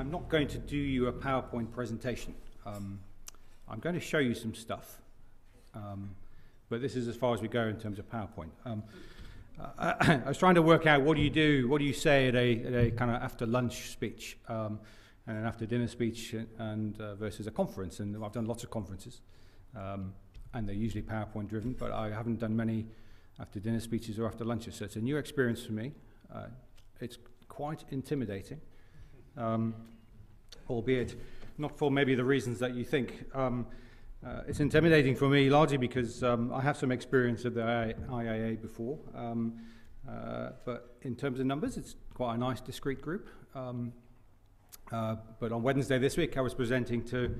I'm not going to do you a PowerPoint presentation. I'm going to show you some stuff, but this is as far as we go in terms of PowerPoint. I was trying to work out what do you say at a kind of after lunch speech and an after dinner speech and versus a conference. And I've done lots of conferences, and they're usually PowerPoint driven, but I haven't done many after dinner speeches or after lunches, so it's a new experience for me. It's quite intimidating, albeit not for maybe the reasons that you think. It's intimidating for me largely because I have some experience of the IAA before, but in terms of numbers, it's quite a nice discrete group. But on Wednesday this week, I was presenting to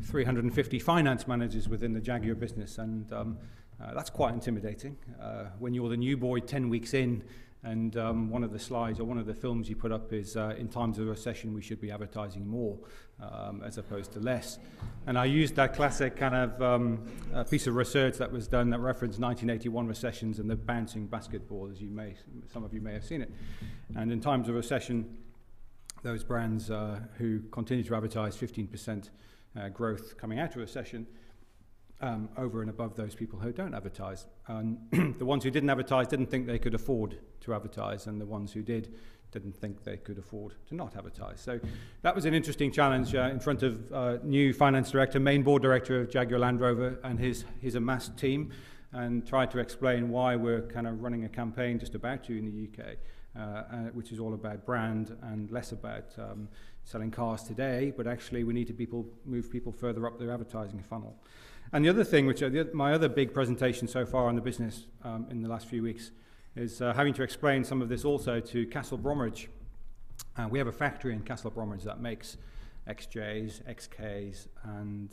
350 finance managers within the Jaguar business, and that's quite intimidating. When you're the new boy 10 weeks in, and one of the slides or one of the films you put up is in times of recession we should be advertising more as opposed to less. And I used that classic kind of piece of research that was done that referenced 1981 recessions and the bouncing basketball, as some of you may have seen it. And in times of recession, those brands who continue to advertise 15% growth coming out of recession over and above those people who don't advertise. And the ones who didn't advertise didn't think they could afford to advertise, and the ones who didn't think they could afford to not advertise. So that was an interesting challenge in front of new finance director, main board director of Jaguar Land Rover and his amassed team, and tried to explain why we're kind of running a campaign just about to in the UK, which is all about brand and less about selling cars today, but actually we need to move people further up their advertising funnel. And the other thing, which my other big presentation so far on the business in the last few weeks, is having to explain some of this also to Castle Bromwich. We have a factory in Castle Bromwich that makes XJs, XKs, and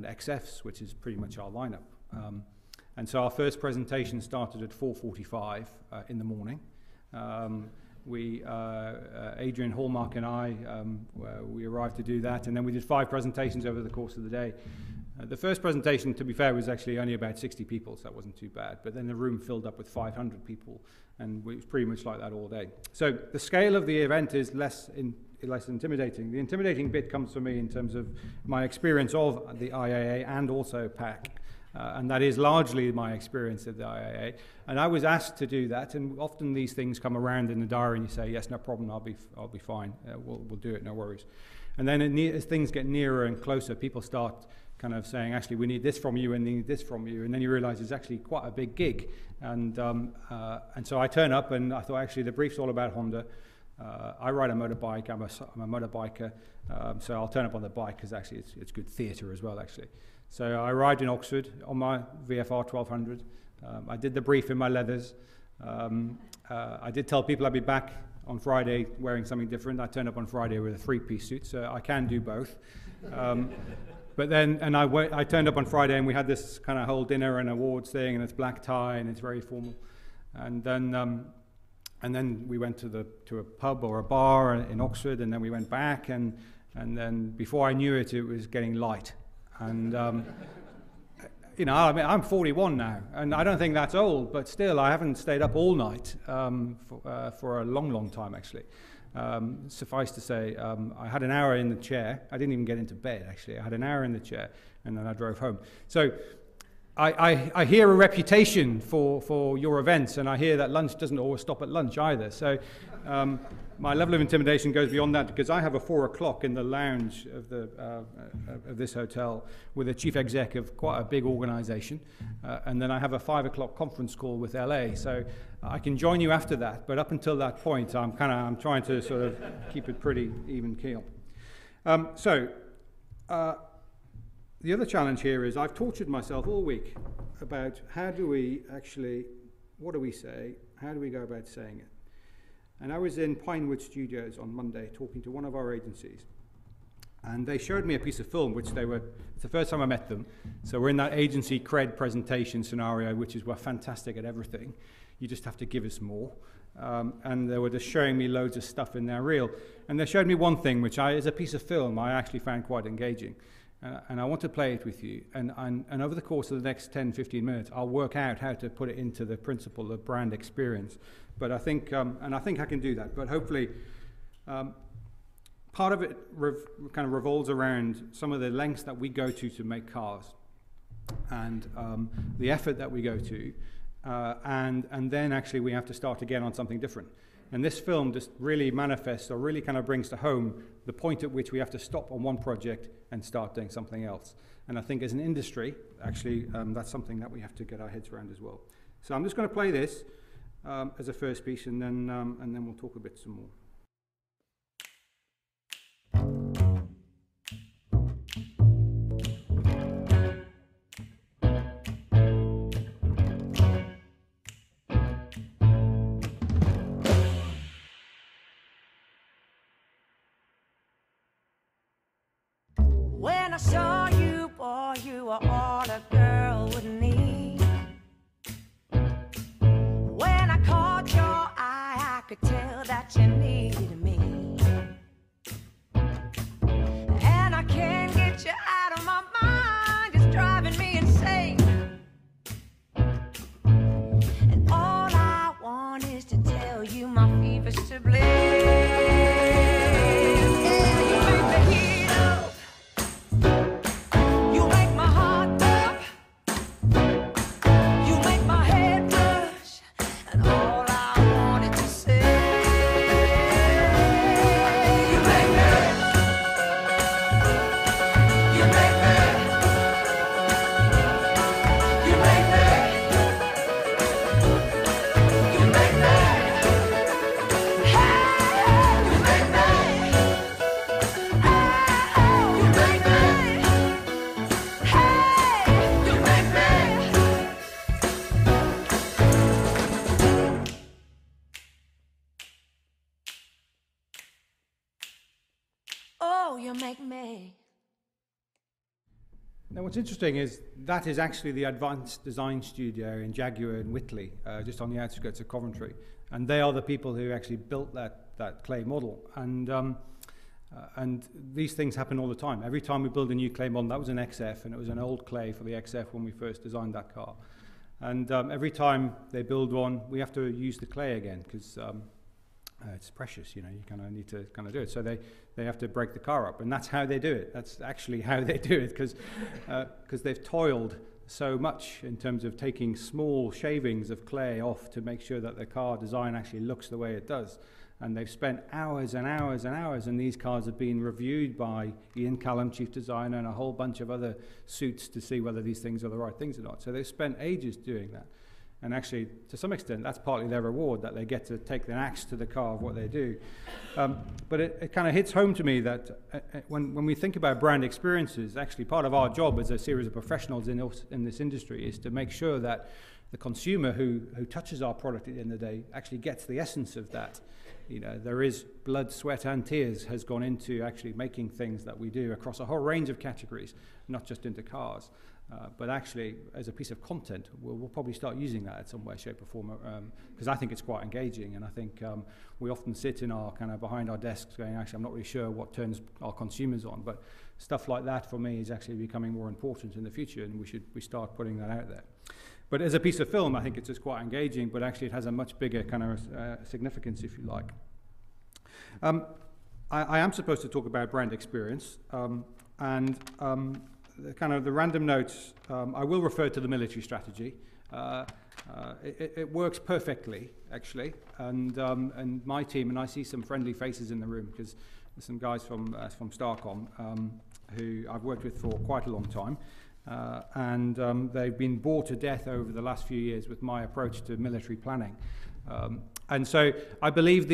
XFs, which is pretty much our lineup. And so our first presentation started at 4:45 in the morning. Adrian Hallmark and I, we arrived to do that, and then we did 5 presentations over the course of the day. The first presentation, to be fair, was actually only about 60 people, so that wasn't too bad. But then the room filled up with 500 people, and it was pretty much like that all day. So the scale of the event is less intimidating. The intimidating bit comes for me in terms of my experience of the IAA and also PAC. And that is largely my experience of the IAA. And I was asked to do that, and often these things come around in the diary and you say, yes, no problem, I'll be fine, we'll do it, no worries. And then as things get nearer and closer, people start kind of saying, actually, we need this from you and need this from you, and then you realize it's actually quite a big gig. And so I turn up, and I thought, actually, the brief's all about Honda. I ride a motorbike, I'm a motorbiker, so I'll turn up on the bike, because actually it's good theatre as well, actually. So I arrived in Oxford on my VFR 1200. I did the brief in my leathers. I did tell people I'd be back on Friday wearing something different. I turned up on Friday with a 3-piece suit, so I can do both. But then, I turned up on Friday, and we had this kind of whole dinner and awards thing, and it's black tie, and it's very formal. And then we went to a pub or a bar in Oxford, and then we went back, and then before I knew it, it was getting light. And you know, I mean, I'm 41 now, and I don't think that's old, but still, I haven't stayed up all night for a long, long time, actually. Suffice to say, I had an hour in the chair. I didn't even get into bed, actually. I had an hour in the chair, and then I drove home. So I hear a reputation for your events, and I hear that lunch doesn't always stop at lunch either. So my level of intimidation goes beyond that, because I have a 4 o'clock in the lounge of this hotel with a chief exec of quite a big organization, and then I have a 5 o'clock conference call with LA. So I can join you after that, but up until that point, I'm trying to sort of keep it pretty even keel. The other challenge here is I've tortured myself all week about what do we say, how do we go about saying it? And I was in Pinewood Studios on Monday talking to one of our agencies, and they showed me a piece of film, it's the first time I met them, so we're in that agency cred presentation scenario, which is we're fantastic at everything, you just have to give us more. And they were just showing me loads of stuff in their reel, and they showed me one thing, which is a piece of film I actually found quite engaging. And I want to play it with you, and over the course of the next 10-15 minutes, I'll work out how to put it into the principle of brand experience. But I think I can do that. But hopefully, part of it kind of revolves around some of the lengths that we go to make cars, and the effort that we go to, and then actually we have to start again on something different. And this film just really manifests, or really kind of brings to home, the point at which we have to stop on one project and start doing something else. And I think as an industry, actually, that's something that we have to get our heads around as well. So I'm just going to play this as a first piece, and then we'll talk a bit some more. When I saw you, boy, you were all a girl would need. When I caught your eye, I could tell that you needed me. And I can't get you out of my mind, it's driving me insane. And all I want is to tell you my fever's to blame. Now, what's interesting is that is actually the Advanced Design Studio in Jaguar and Whitley, just on the outskirts of Coventry, and they are the people who actually built that clay model. And these things happen all the time. Every time we build a new clay model, that was an XF, and it was an old clay for the XF when we first designed that car. And every time they build one, we have to use the clay again, because it's precious, you know, you kind of need to kind of do it. So they have to break the car up, and that's how they do it. That's actually how they do it, because they've toiled so much in terms of taking small shavings of clay off to make sure that the car design actually looks the way it does. And they've spent hours and hours and hours, and these cars have been reviewed by Ian Callum, chief designer, and a whole bunch of other suits to see whether these things are the right things or not. So they've spent ages doing that. And actually, to some extent, that's partly their reward, that they get to take the axe to the car of what they do. But it kind of hits home to me that when we think about brand experiences, actually part of our job as a series of professionals in this industry is to make sure that the consumer who touches our product at the end of the day actually gets the essence of that. You know, there is blood, sweat, and tears has gone into actually making things that we do across a whole range of categories, not just into cars. But actually, as a piece of content, we'll probably start using that in some way, shape, or form, because I think it's quite engaging, and I think we often sit in our kind of behind our desks going, actually, I'm not really sure what turns our consumers on, but stuff like that for me is actually becoming more important in the future, and we start putting that out there. But as a piece of film, I think it's just quite engaging, but actually it has a much bigger kind of significance, if you like. I am supposed to talk about brand experience, and the random notes, I will refer to the military strategy. It works perfectly, actually, and my team, and I see some friendly faces in the room, because there's some guys from Starcom who I've worked with for quite a long time. And they've been bored to death over the last few years with my approach to military planning. And so I believe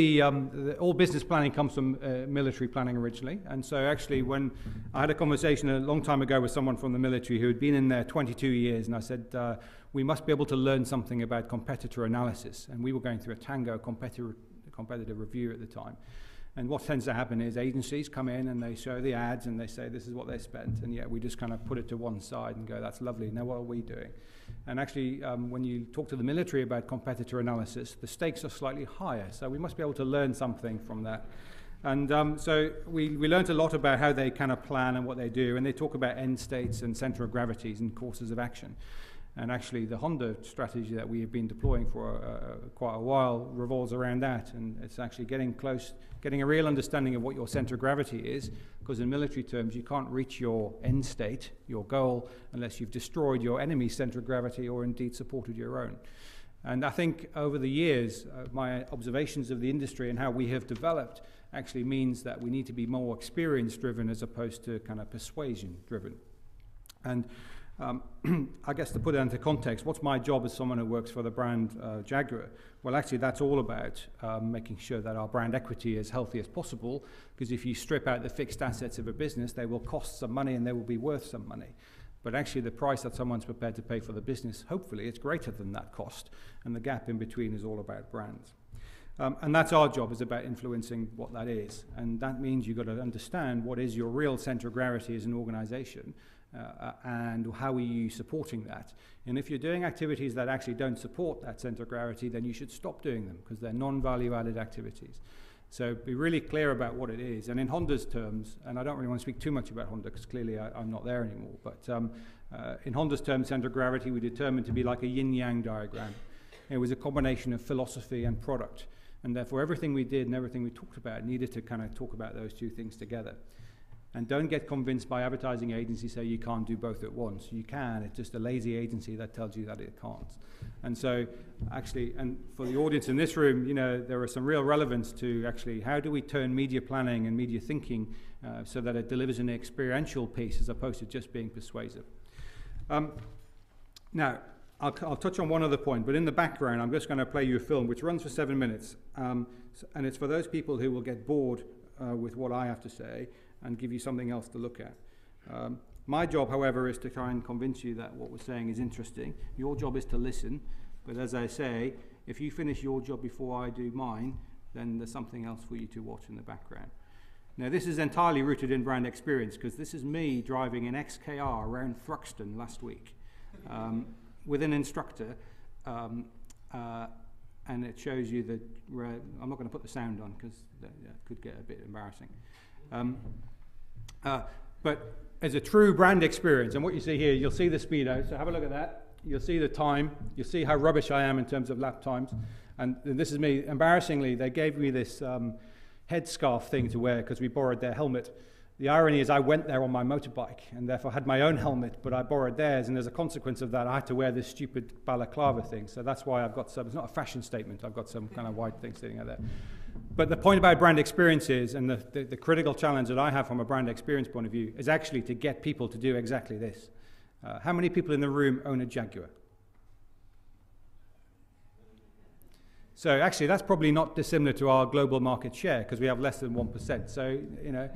all business planning comes from military planning originally. And so actually when I had a conversation a long time ago with someone from the military who had been in there 22 years, and I said, we must be able to learn something about competitor analysis. And we were going through a Tango competitor review at the time. And what tends to happen is agencies come in and they show the ads and they say this is what they spent, and yet we just kind of put it to one side and go, that's lovely, now what are we doing? And actually when you talk to the military about competitor analysis, the stakes are slightly higher, so we must be able to learn something from that. And so we learned a lot about how they kind of plan and what they do, and they talk about end states and center of gravities and courses of action. And actually the Honda strategy that we have been deploying for quite a while revolves around that, and it's actually getting a real understanding of what your center of gravity is, because in military terms you can't reach your end state, your goal, unless you've destroyed your enemy's center of gravity or indeed supported your own. And I think over the years, my observations of the industry and how we have developed actually means that we need to be more experience-driven as opposed to kind of persuasion-driven. And I guess to put it into context, what's my job as someone who works for the brand Jaguar? Well, actually, that's all about making sure that our brand equity is healthy as possible, because if you strip out the fixed assets of a business, they will cost some money and they will be worth some money. But actually, the price that someone's prepared to pay for the business, hopefully, it's greater than that cost, and the gap in between is all about brands. And that's our job, is about influencing what that is. And that means you've got to understand what is your real center of gravity as an organization, and how are you supporting that. And if you're doing activities that actually don't support that center of gravity, then you should stop doing them, because they're non-value added activities. So be really clear about what it is. And in Honda's terms, and I don't really want to speak too much about Honda, because clearly I'm not there anymore, but in Honda's terms, center of gravity we determined to be like a yin-yang diagram. It was a combination of philosophy and product. And therefore everything we did and everything we talked about needed to kind of talk about those two things together. And don't get convinced by advertising agencies say you can't do both at once. You can, it's just a lazy agency that tells you that it can't. And so actually, and for the audience in this room, you know, there are some real relevance to actually how do we turn media planning and media thinking so that it delivers an experiential piece as opposed to just being persuasive. Now, I'll touch on one other point, but in the background, I'm just going to play you a film which runs for 7 minutes. And it's for those people who will get bored with what I have to say and give you something else to look at. My job, however, is to try and convince you that what we're saying is interesting. Your job is to listen, but as I say, if you finish your job before I do mine, then there's something else for you to watch in the background. Now, this is entirely rooted in brand experience, because this is me driving an XKR around Thruxton last week with an instructor, and it shows you that, I'm not going to put the sound on because it could get a bit embarrassing. But as a true brand experience, and what you see here, you'll see the speedo, so have a look at that. You'll see the time, you'll see how rubbish I am in terms of lap times. And this is me. Embarrassingly, they gave me this headscarf thing to wear because we borrowed their helmet. The irony is I went there on my motorbike and therefore had my own helmet, but I borrowed theirs, and as a consequence of that, I had to wear this stupid balaclava thing. So that's why I've got some, it's not a fashion statement, I've got some kind of white thing sitting out there. But the point about brand experience is, and the critical challenge that I have from a brand experience point of view, is actually to get people to do exactly this. How many people in the room own a Jaguar? So actually that's probably not dissimilar to our global market share, because we have less than 1%. So, you know,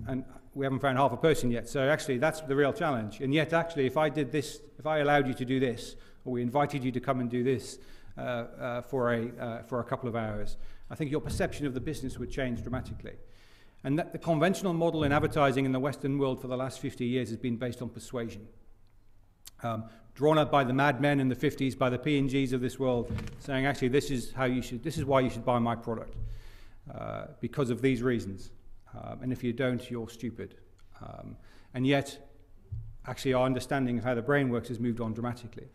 and we haven't found half a person yet. So actually that's the real challenge. And yet actually if I did this, if I allowed you to do this, or we invited you to come and do this for a couple of hours, I think your perception of the business would change dramatically. And that the conventional model in advertising in the Western world for the last 50 years has been based on persuasion. Drawn up by the madmen in the 50s, by the P&Gs of this world, saying actually this is how you should, this is why you should buy my product, because of these reasons. And if you don't, you're stupid. And yet, actually our understanding of how the brain works has moved on dramatically.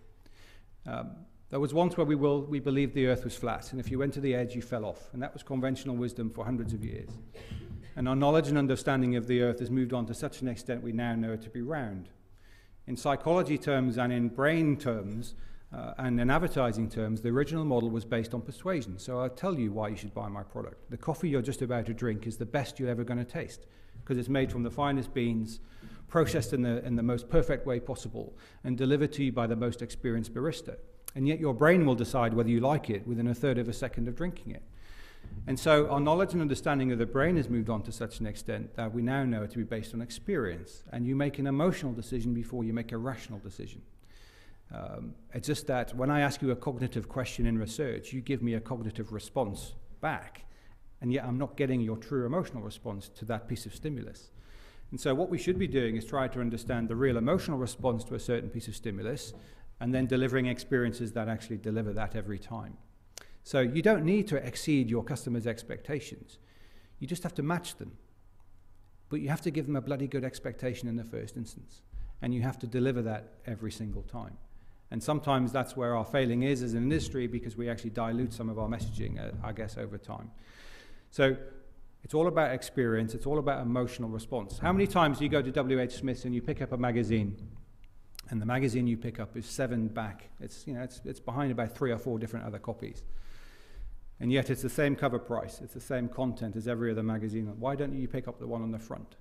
There was once where we believed the earth was flat, and if you went to the edge, you fell off. And that was conventional wisdom for hundreds of years. And our knowledge and understanding of the earth has moved on to such an extent we now know it to be round. In psychology terms and in brain terms and in advertising terms, the original model was based on persuasion. So I'll tell you why you should buy my product. The coffee you're just about to drink is the best you're ever going to taste, because it's made from the finest beans, processed in the most perfect way possible, and delivered to you by the most experienced barista. And yet your brain will decide whether you like it within a third of a second of drinking it. And so our knowledge and understanding of the brain has moved on to such an extent that we now know it to be based on experience. And you make an emotional decision before you make a rational decision. It's just that when I ask you a cognitive question in research, you give me a cognitive response back. And yet I'm not getting your true emotional response to that piece of stimulus. And so what we should be doing is try to understand the real emotional response to a certain piece of stimulus, and then delivering experiences that actually deliver that every time. So you don't need to exceed your customers' expectations. You just have to match them. But you have to give them a bloody good expectation in the first instance. And you have to deliver that every single time. And sometimes that's where our failing is as an industry, because we actually dilute some of our messaging, I guess, over time. So it's all about experience. It's all about emotional response. How many times do you go to WH Smith's and you pick up a magazine, and the magazine you pick up is 7 back? It's behind about 3 or 4 different other copies. And yet it's the same cover price. It's the same content as every other magazine. Why don't you pick up the one on the front?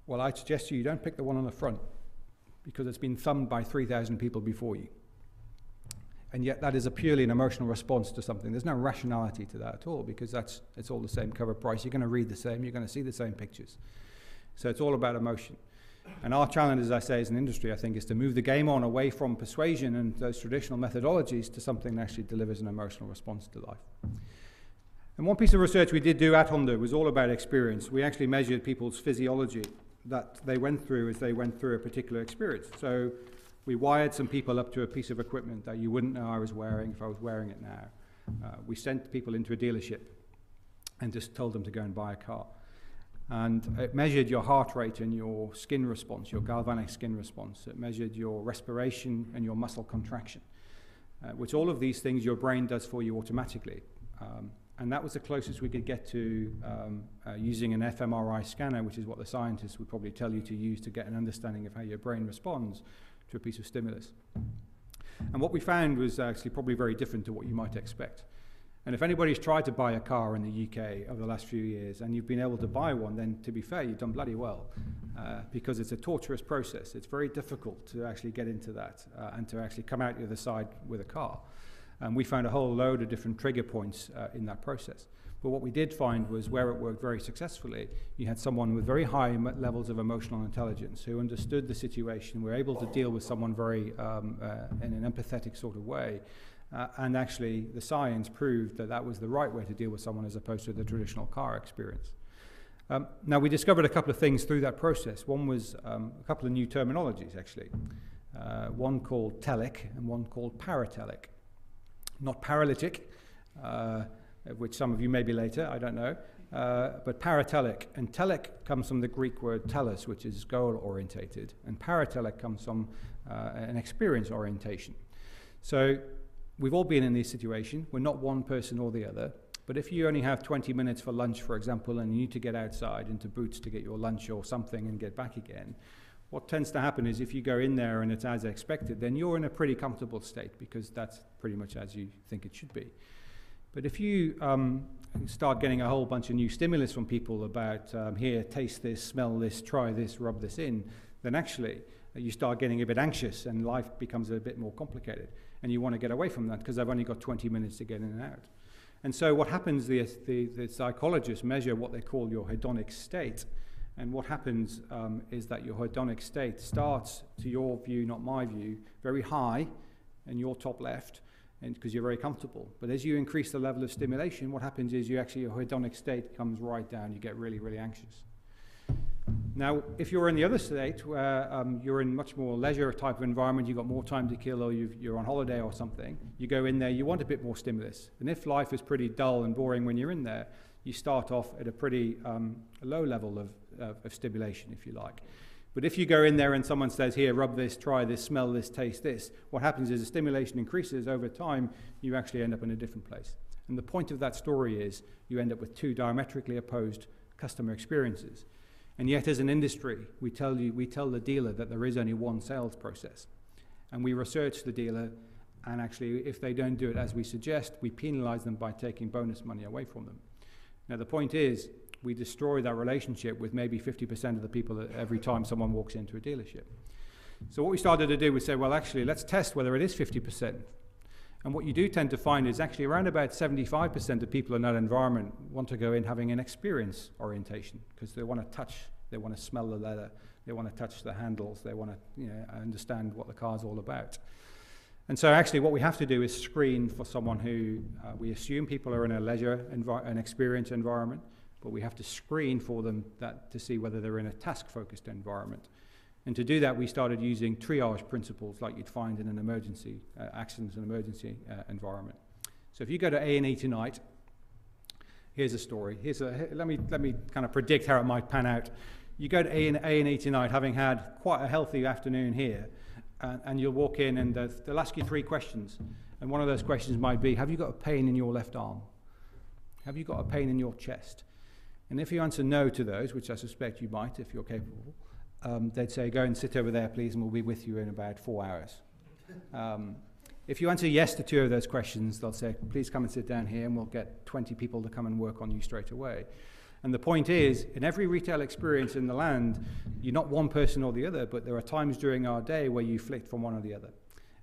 Well, I'd suggest to you don't pick the one on the front, because it's been thumbed by 3,000 people before you. And yet that is purely an emotional response to something. There's no rationality to that at all, because it's all the same cover price. You're going to read the same. You're going to see the same pictures. So it's all about emotion. And our challenge, as I say, as an industry, I think, is to move the game on away from persuasion and those traditional methodologies to something that actually delivers an emotional response to life. And one piece of research we did do at Honda was all about experience. We actually measured people's physiology that they went through as they went through a particular experience. So we wired some people up to a piece of equipment that you wouldn't know I was wearing if I was wearing it now. We sent people into a dealership and just told them to go and buy a car. And it measured your heart rate and your skin response, your galvanic skin response. It measured your respiration and your muscle contraction, which all of these things your brain does for you automatically. And that was the closest we could get to using an fMRI scanner, which is what the scientists would probably tell you to use to get an understanding of how your brain responds to a piece of stimulus. And what we found was actually probably very different to what you might expect. And if anybody's tried to buy a car in the UK over the last few years and you've been able to buy one, then to be fair, you've done bloody well, because it's a torturous process. It's very difficult to actually get into that and to actually come out the other side with a car. And we found a whole load of different trigger points in that process. But what we did find was where it worked very successfully, you had someone with very high levels of emotional intelligence who understood the situation, were able to deal with someone very in an empathetic sort of way. And actually, the science proved that that was the right way to deal with someone as opposed to the traditional car experience. Now, we discovered a couple of things through that process. One was a couple of new terminologies, actually. One called telic and one called paratelic. Not paralytic, which some of you may be later, I don't know, but paratelic. And telic comes from the Greek word telos, which is goal-orientated, and paratelic comes from an experience orientation. So we've all been in this situation. We're not one person or the other. But if you only have 20 minutes for lunch, for example, and you need to get outside into Boots to get your lunch or something and get back again, what tends to happen is if you go in there and it's as expected, then you're in a pretty comfortable state, because that's pretty much as you think it should be. But if you start getting a whole bunch of new stimulus from people about, here, taste this, smell this, try this, rub this in, then actually you start getting a bit anxious and life becomes a bit more complicated. And you want to get away from that because I've only got 20 minutes to get in and out. And so what happens, the psychologists measure what they call your hedonic state. And what happens is that your hedonic state starts, to your view, not my view, very high in your top left, and because you're very comfortable. But as you increase the level of stimulation, what happens is your hedonic state comes right down. You get really, really anxious. Now, if you're in the other state, where you're in much more leisure type of environment, you've got more time to kill, or you're on holiday or something, you go in there, you want a bit more stimulus. And if life is pretty dull and boring when you're in there, you start off at a pretty low level of stimulation, if you like. But if you go in there and someone says, here, rub this, try this, smell this, taste this, what happens is the stimulation increases over time, you actually end up in a different place. And the point of that story is you end up with two diametrically opposed customer experiences. And yet as an industry, we tell the dealer that there is only one sales process. And we research the dealer, and actually if they don't do it as we suggest, we penalize them by taking bonus money away from them. Now the point is, we destroy that relationship with maybe 50% of the people every time someone walks into a dealership. So what we started to do was say, well, actually, let's test whether it is 50%. And what you do tend to find is actually around about 75% of people in that environment want to go in having an experience orientation, because they want to touch, they want to smell the leather, they want to touch the handles, they want to understand what the car's all about. And so actually what we have to do is screen for someone who, we assume people are in a leisure, an experience environment, but we have to screen for them to see whether they're in a task-focused environment. And to do that, we started using triage principles like you'd find in an emergency, accidents and emergency environment. So if you go to A&E tonight, here's a story. Let me kind of predict how it might pan out. You go to A&E tonight, having had quite a healthy afternoon here, and you'll walk in and they'll ask you 3 questions. And one of those questions might be, have you got a pain in your left arm? Have you got a pain in your chest? And if you answer no to those, which I suspect you might if you're capable, they'd say, go and sit over there, please, and we'll be with you in about 4 hours. If you answer yes to 2 of those questions, they'll say, please come and sit down here, and we'll get 20 people to come and work on you straight away. And the point is, in every retail experience in the land, you're not one person or the other, but there are times during our day where you flick from one or the other.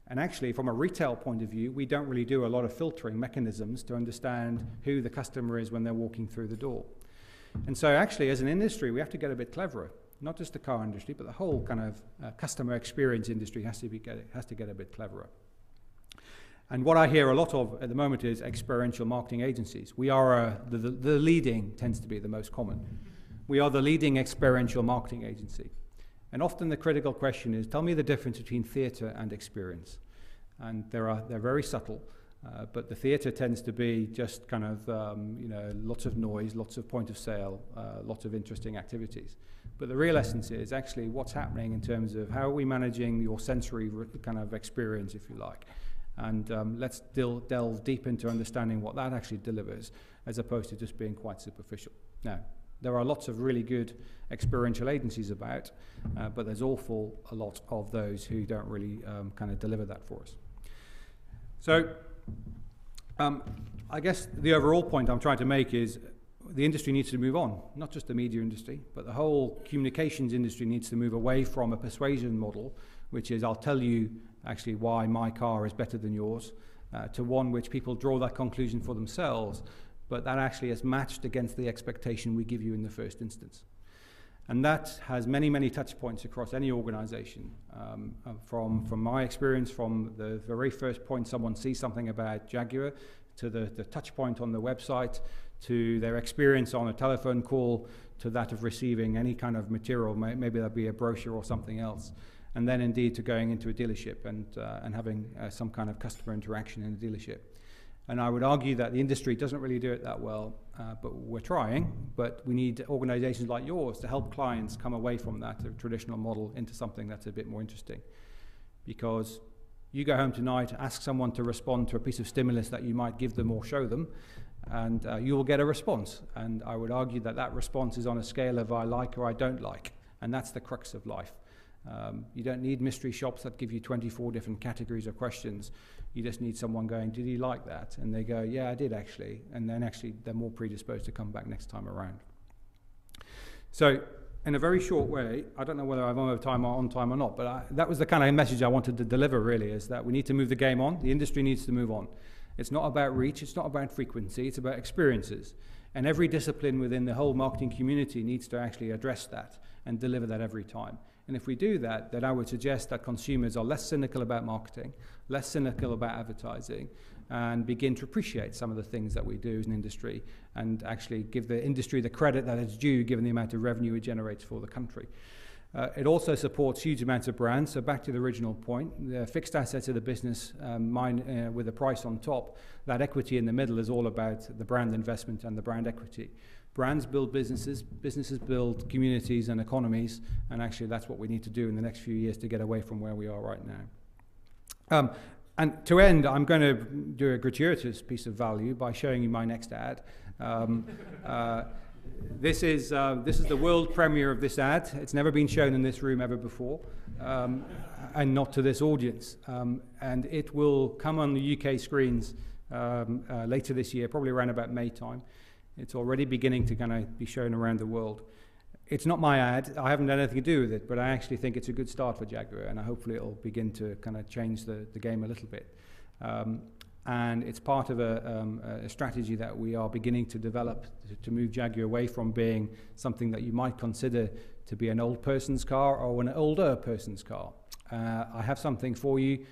And actually, from a retail point of view, we don't really do a lot of filtering mechanisms to understand who the customer is when they're walking through the door. And so actually, as an industry, we have to get a bit cleverer. Not just the car industry, but the whole kind of customer experience industry has to get a bit cleverer. And what I hear a lot of at the moment is experiential marketing agencies. We are the leading, tends to be the most common. We are the leading experiential marketing agency. And often the critical question is, tell me the difference between theatre and experience. And they're very subtle, but the theatre tends to be just kind of, lots of noise, lots of point of sale, lots of interesting activities. But the real essence is actually what's happening in terms of how are we managing your sensory kind of experience, if you like. And let's delve deep into understanding what that actually delivers, as opposed to just being quite superficial. Now, there are lots of really good experiential agencies about, but there's a lot of those who don't really kind of deliver that for us. So I guess the overall point I'm trying to make is the industry needs to move on, not just the media industry, but the whole communications industry needs to move away from a persuasion model, which is I'll tell you actually why my car is better than yours, to one which people draw that conclusion for themselves, but that actually is matched against the expectation we give you in the first instance. And that has many, many touch points across any organization. From my experience, from the very first point someone sees something about Jaguar, to the touch point on the website, to their experience on a telephone call, to that of receiving any kind of material, maybe that'll be a brochure or something else, and then indeed to going into a dealership and having some kind of customer interaction in a dealership. And I would argue that the industry doesn't really do it that well, but we're trying, but we need organizations like yours to help clients come away from that traditional model into something that's a bit more interesting. Because you go home tonight, ask someone to respond to a piece of stimulus that you might give them or show them, and you will get a response. And I would argue that that response is on a scale of I like or I don't like, and that's the crux of life. You don't need mystery shops that give you 24 different categories of questions. You just need someone going, did you like that? And they go, yeah, I did actually. And then actually they're more predisposed to come back next time around. So in a very short way, I don't know whether I'm on time or not, but that was the kind of message I wanted to deliver really, is that we need to move the game on. The industry needs to move on. It's not about reach, it's not about frequency, it's about experiences. And every discipline within the whole marketing community needs to actually address that and deliver that every time. And if we do that, then I would suggest that consumers are less cynical about marketing, less cynical about advertising, and begin to appreciate some of the things that we do as an industry and actually give the industry the credit that it's due given the amount of revenue it generates for the country. It also supports huge amounts of brands. So back to the original point, the fixed assets of the business, with a price on top, that equity in the middle is all about the brand investment and the brand equity. Brands build businesses, businesses build communities and economies, and actually that's what we need to do in the next few years to get away from where we are right now. And to end, I'm going to do a gratuitous piece of value by showing you my next ad. This is the world premiere of this ad. It's never been shown in this room ever before, and not to this audience. And it will come on the UK screens later this year, probably around about May time. It's already beginning to kind of be shown around the world. It's not my ad. I haven't done anything to do with it, but I actually think it's a good start for Jaguar, and hopefully it'll begin to kind of change the game a little bit. And it's part of a strategy that we are beginning to develop to move Jaguar away from being something that you might consider to be an old person's car or an older person's car. I have something for you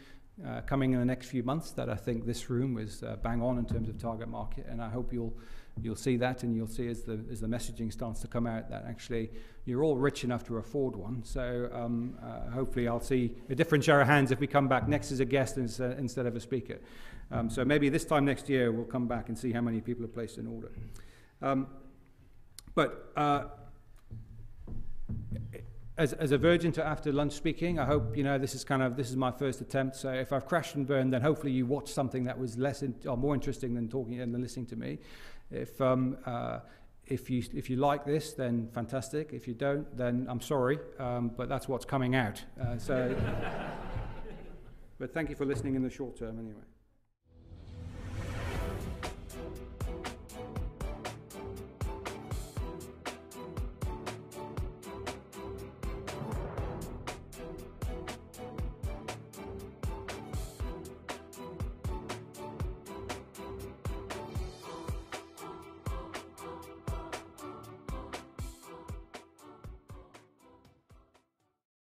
coming in the next few months that I think this room was bang on in terms of target market, and I hope you'll see that, and you'll see as the messaging starts to come out that actually you're all rich enough to afford one. So hopefully I'll see a different show of hands if we come back next as a guest instead of a speaker. So maybe this time next year we'll come back and see how many people have placed an order. as a virgin to after lunch speaking, I hope, this is my first attempt. So if I've crashed and burned, then hopefully you watched something that was or more interesting than talking and listening to me. If you like this, then fantastic. If you don't, then I'm sorry, but that's what's coming out. But thank you for listening in the short term anyway.